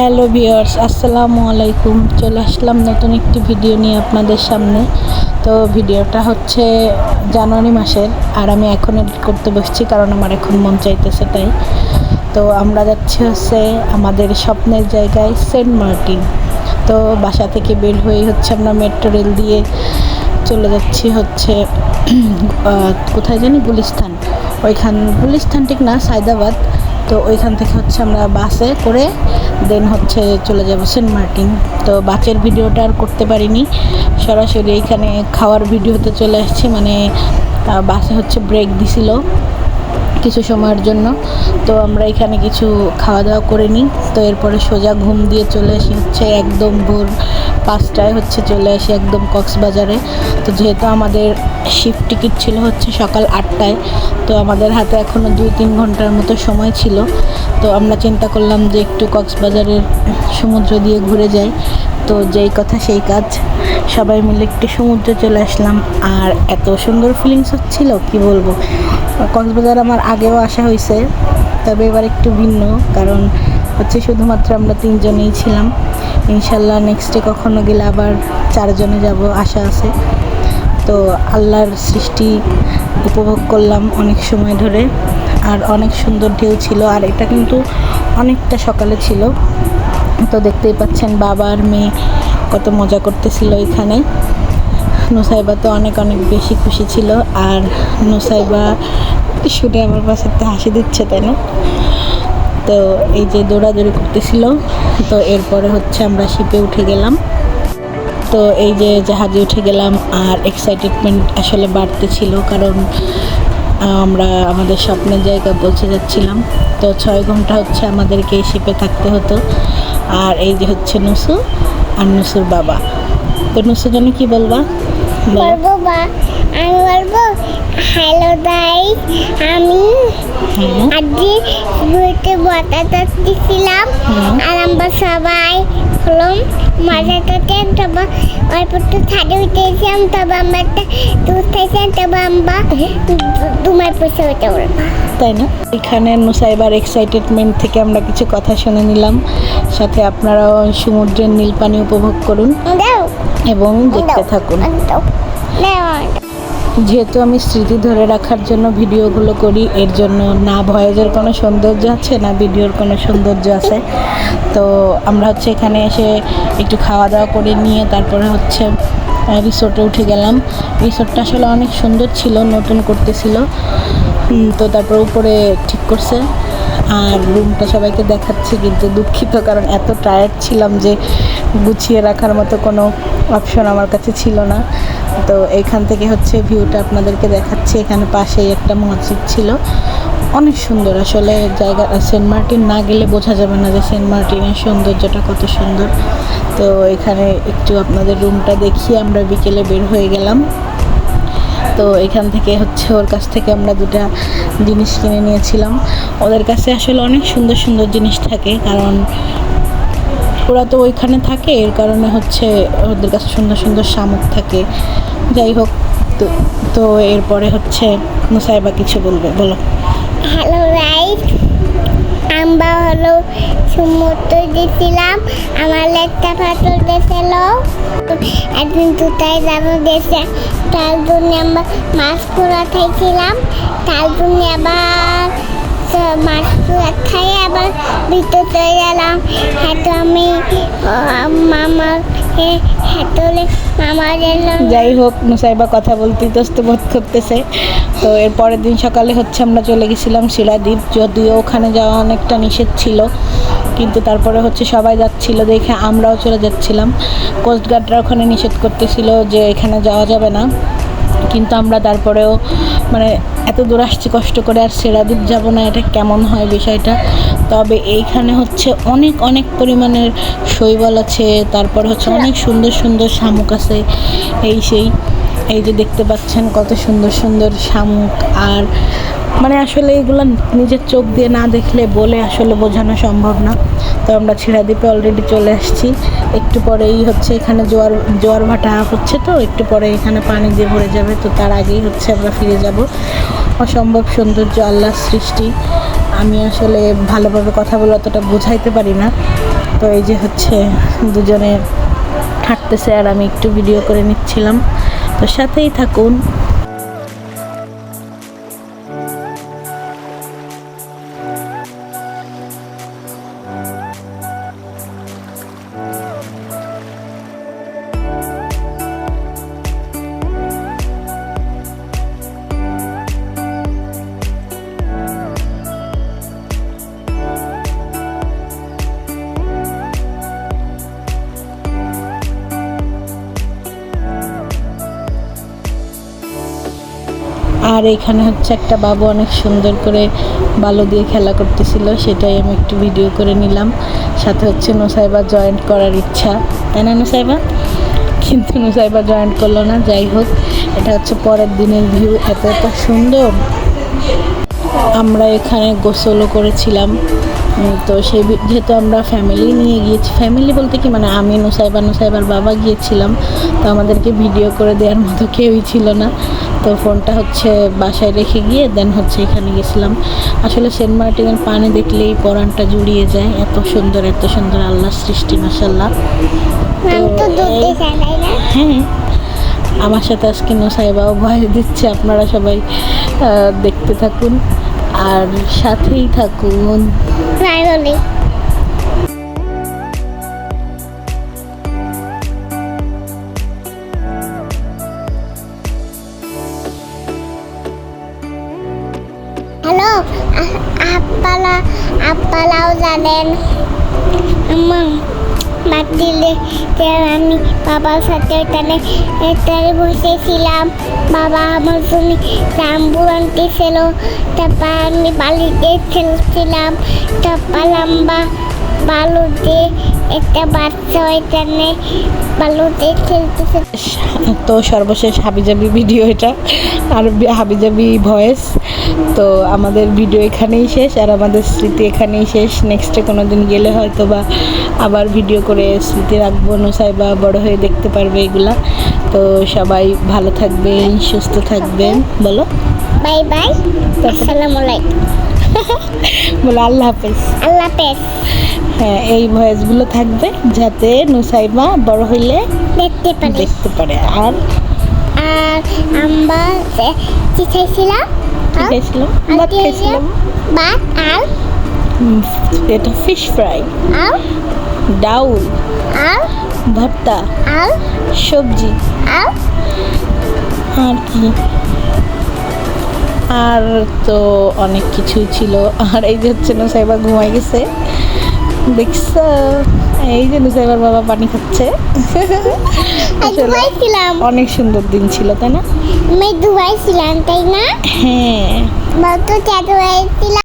Hello viewers, আসসালামু আলাইকুম। চলে আসলাম নতুন একটি ভিডিও নিয়ে আপনাদের সামনে। তো ভিডিওটা হচ্ছে জানুয়ারি মাসের, আর আমি এখন এডিট করতে বসছি কারণ আমার এখন মন চাইতেছে তাই। তো আমরা যাচ্ছি হচ্ছে আমাদের স্বপ্নের জায়গায় সেন্ট মার্টিন। তো বাসা থেকে বের হয়ে হচ্ছে আমরা মেট্রো রেল দিয়ে চলে যাচ্ছি হচ্ছে কোথায় জানি, গুলিস্তান। গুলিস্তান ঠিক না, সায়দাবাদ। তো ওইখান থেকে হচ্ছে আমরা বাসে করে দেন হচ্ছে চলে যাব সেন্ট মার্টিন। তো বাসের ভিডিওটা আর করতে পারিনি, সরাসরি এইখানে খাওয়ার ভিডিওতে চলে আসছি। মানে বাসে হচ্ছে ব্রেক দিছিল কিছু সময়ের জন্য, তো আমরা এখানে কিছু খাওয়া দাওয়া করে নিই। তো এরপরে সোজা ঘুম দিয়ে চলে আসি হচ্ছে একদম ভোর 5টায় হচ্ছে চলে আসি একদম কক্সবাজারে। তো যেহেতু আমাদের শিফট টিকিট ছিল হচ্ছে সকাল 8টায়, তো আমাদের হাতে এখনও 2-3 ঘন্টার মতো সময় ছিল। তো আমরা চিন্তা করলাম যে একটু কক্সবাজারের সমুদ্র দিয়ে ঘুরে যাই। তো যেই কথা সেই কাজ, সবাই মিলে একটু সমুদ্রে চলে আসলাম। আর এত সুন্দর ফিলিংস হচ্ছিল কি বলবো। কক্সবাজার আমার আগেও আসা হয়েছে, তবে এবার একটু ভিন্ন, কারণ হচ্ছে শুধুমাত্র আমরা 3 জনেই ছিলাম। ইনশাল্লাহ নেক্সটে কখনো গেলে আবার 4 জনে যাব, আশা আছে। তো আল্লাহর সৃষ্টি উপভোগ করলাম অনেক সময় ধরে, আর অনেক সুন্দর ঢেউ ছিল। আর এটা কিন্তু অনেকটা সকালে ছিল। তো দেখতেই পাচ্ছেন বাবা আর মেয়ে কত মজা করতেছিল এখানে। নুসাইবা তো অনেক বেশি খুশি ছিল। আর নুসাইবা শুনে আমার পাশে হাসি দিচ্ছে, তাই না? তো এই যে দৌড়াদৌড়ি করতেছিল। তো এরপরে হচ্ছে আমরা শিপে উঠে গেলাম। তো এই যে জাহাজে উঠে গেলাম, আর এক্সাইটেডমেন্ট আসলে বাড়তেছিল, কারণ আমরা আমাদের স্বপ্নের জায়গা পৌঁছে যাচ্ছিলাম। তো 6 ঘন্টা হচ্ছে আমাদেরকে এই শিপে থাকতে হতো। আর এই যে হচ্ছে নুসু আর নুসুর বাবা। তো নুসু জানি কি বলবা? বলবো আমি বলবো হ্যালো গাইস, আমি আজকে ঘুরতে বাতাসছিলাম আর আমরা সবাই হলাম মজা করতে। তারপর অল্প একটু ছাদে উঠেছিলাম, তারপর আমরা একটা দুধ খাইছিলাম, তারপর আমরা তোমার পাশে উঠে বলবো, তাই না? এখানে নুসাইবার এক্সাইটেডমেন্ট থেকে আমরা কিছু কথা শুনে নিলাম, সাথে আপনারাও সমুদ্রের নীল পানি উপভোগ করুন এবং দেখতে থাকুন। যেহেতু আমি স্মৃতি ধরে রাখার জন্য ভিডিওগুলো করি, এর জন্য না ভয়েসের কোনো সৌন্দর্য আছে না ভিডিওর কোনো সৌন্দর্য আছে। তো আমরা হচ্ছে এখানে এসে একটু খাওয়া দাওয়া করে নিয়ে তারপরে হচ্ছে রিসোর্টে উঠে গেলাম। রিসোর্টটা আসলে অনেক সুন্দর ছিল, নতুন করতেছিল। তো তারপর উপরে ঠিক করছে, আর রুমটা সবাইকে দেখাচ্ছি, কিন্তু দুঃখিত কারণ এত টায়ার্ড ছিলাম যে গুছিয়ে রাখার মতো কোনো অপশন আমার কাছে ছিল না। তো এইখান থেকে হচ্ছে ভিউটা আপনাদেরকে দেখাচ্ছি। এখানে পাশেই একটা মসজিদ ছিল, অনেক সুন্দর আসলে জায়গা। সেন্ট মার্টিন না গেলে বোঝা যাবে না যে সেন্ট মার্টিনের সৌন্দর্যটা কত সুন্দর। তো এখানে একটু আপনাদের রুমটা দেখিয়ে আমরা বিকেলে বের হয়ে গেলাম। তো এখান থেকে হচ্ছে ওর কাছ থেকে আমরা 2টা জিনিস কিনে নিয়েছিলাম। ওদের কাছে আসলে অনেক সুন্দর সুন্দর জিনিস থাকে, কারণ ওরা তো ওইখানে থাকে, এর কারণে হচ্ছে ওদের কাছে সুন্দর সুন্দর শামুক থাকে। যাই হোক, তো এরপরে হচ্ছে নুসাইবা কিছু বলবে, বলো। হ্যালো গাইস, আমরা হলো সমুদ্র গেছিলাম, আমার একটা পাথর দিয়েছিল, একদিন 2টায় যাবো দেশে। তার জন্য আমরা মাছ পোড়া খাইছিলাম, তার জন্য আবার মাছ পোড়া খাই আবার ভিতরে চলে গেলাম। হয়তো আমি মামাকে হেঁটলে মামা গেলাম। যাই হোক, নুসাইবা কথা বলতে ইতস্ত বোধ করতেছে। তো এর পরের দিন সকালে হচ্ছে আমরা চলে গেছিলাম শিলাদ্বীপ। যদিও ওখানে যাওয়া অনেকটা নিষেধ ছিল, কিন্তু তারপরে হচ্ছে সবাই যাচ্ছিল দেখে আমরাও চলে যাচ্ছিলাম। কোস্টগার্ডরা ওখানে নিষেধ করতেছিল যে এখানে যাওয়া যাবে না, কিন্তু আমরা তারপরেও মানে এত দূর আসছি কষ্ট করে, আর শিলাদ্বীপ যাব না এটা কেমন হয় বিষয়টা। তবে এইখানে হচ্ছে অনেক পরিমাণের শৈবাল আছে, তারপর হচ্ছে অনেক সুন্দর সুন্দর শামুক আছে। এই যে দেখতে পাচ্ছেন কত সুন্দর সুন্দর শামুক। আর মানে আসলে এগুলো নিজের চোখ দিয়ে না দেখলে বলে আসলে বোঝানো সম্ভব না। তো আমরা শিলাদ্বীপে অলরেডি চলে আসছি। একটু পরেই হচ্ছে এখানে জোয়ার ভাটা হচ্ছে, তো একটু পরে এখানে পানি দিয়ে ভরে যাবে। তো তার আগেই হচ্ছে আমরা ফিরে যাব। অসম্ভব সৌন্দর্য আল্লাহর সৃষ্টি। আমি আসলে ভালোভাবে কথা বলে অতটা বোঝাইতে পারি না। তো এই যে হচ্ছে দুজনে হাঁটতেছে আর আমি একটু ভিডিও করে নিচ্ছিলাম, তো সাথেই থাকুন। আর এখানে হচ্ছে একটা বাবু অনেক সুন্দর করে বালু দিয়ে খেলা করতেছিল, সেটাই আমি একটু ভিডিও করে নিলাম। সাথে হচ্ছে নুসাইবা জয়েন্ট করার ইচ্ছা, তাই না নুসাইবা? কিন্তু নুসাইবা জয়েন্ট করলো না। যাই হোক, এটা হচ্ছে পরের দিনের ভিউ, এত এত সুন্দর। আমরা এখানে গোসলও করেছিলাম। তো সেই যেহেতু আমরা ফ্যামিলি নিয়ে গিয়েছি, ফ্যামিলি বলতে কি মানে আমি, নুসাইবার বাবা গিয়েছিলাম, তো আমাদেরকে ভিডিও করে দেওয়ার মতো কেউই ছিল না। তো ফোনটা হচ্ছে বাসায় রেখে গিয়ে দেন হচ্ছে এখানে গেছিলাম। আসলে সেন্ট মার্টিনের পানি দেখলেই পরানটা জুড়িয়ে যায়, এত সুন্দর আল্লাহর সৃষ্টি, মাশাআল্লাহ। হ্যাঁ, আমার সাথে আজকে নুসাইবাও ভয় দিচ্ছে। আপনারা সবাই দেখতে থাকুন আর সাথেই থাকুন। হ্যালো, আপনারাও জানেন মাটিলে আমি বাবার সাথে এটারে বসেছিলাম। বাবা আমার জন্য জাম্বু আনতেছিল, তারপর আমি বালিতে খেলছিলাম। তারপর লম্বা বালুতে একটা বাচ্চা এখানে বালুতে খেলতেছে। তো সর্বশেষ হাবিজাবি ভিডিও এটা, আর হাবিজাবি ভয়েস। তো আমাদের ভিডিও এখানেই শেষ আর আমাদের স্মৃতি এখানেই শেষ। নেক্সটে কোনো দিন গেলে হয়তো বা আবার ভিডিও করে স্মৃতি রাখবো, নুসাইবা বড় হয়ে দেখতে পারবে এগুলা। তো সবাই ভালো থাকবেন, সুস্থ থাকবেন। বলো বাই বাই, আসসালামু আলাইকুম। বলো আল্লাহ হাফেজ। আল্লাহ হাফেজ। হ্যাঁ, এই ভয়েসগুলো থাকবে যাতে নুসাইবা বড় হইলে দেখতে পারে। আর আমরা কি খাইছিলাম? ভাত খাইছিলাম। ভাত আর এটা ফিশ ফ্রাই, আর ডাউল, আর ভর্তা, আর সবজি, আর কি, আর তো অনেক কিছুই ছিল। আর এই যে হচ্ছে নুসাইবা ঘুমাই গেছে, দেখছো? এই যে নুসাইবার বাবা পানি খাচ্ছে। অনেক সুন্দর দিন ছিল, তাই না? আমি দুবাই ছিলাম, তাই না? হ্যাঁ, বলতো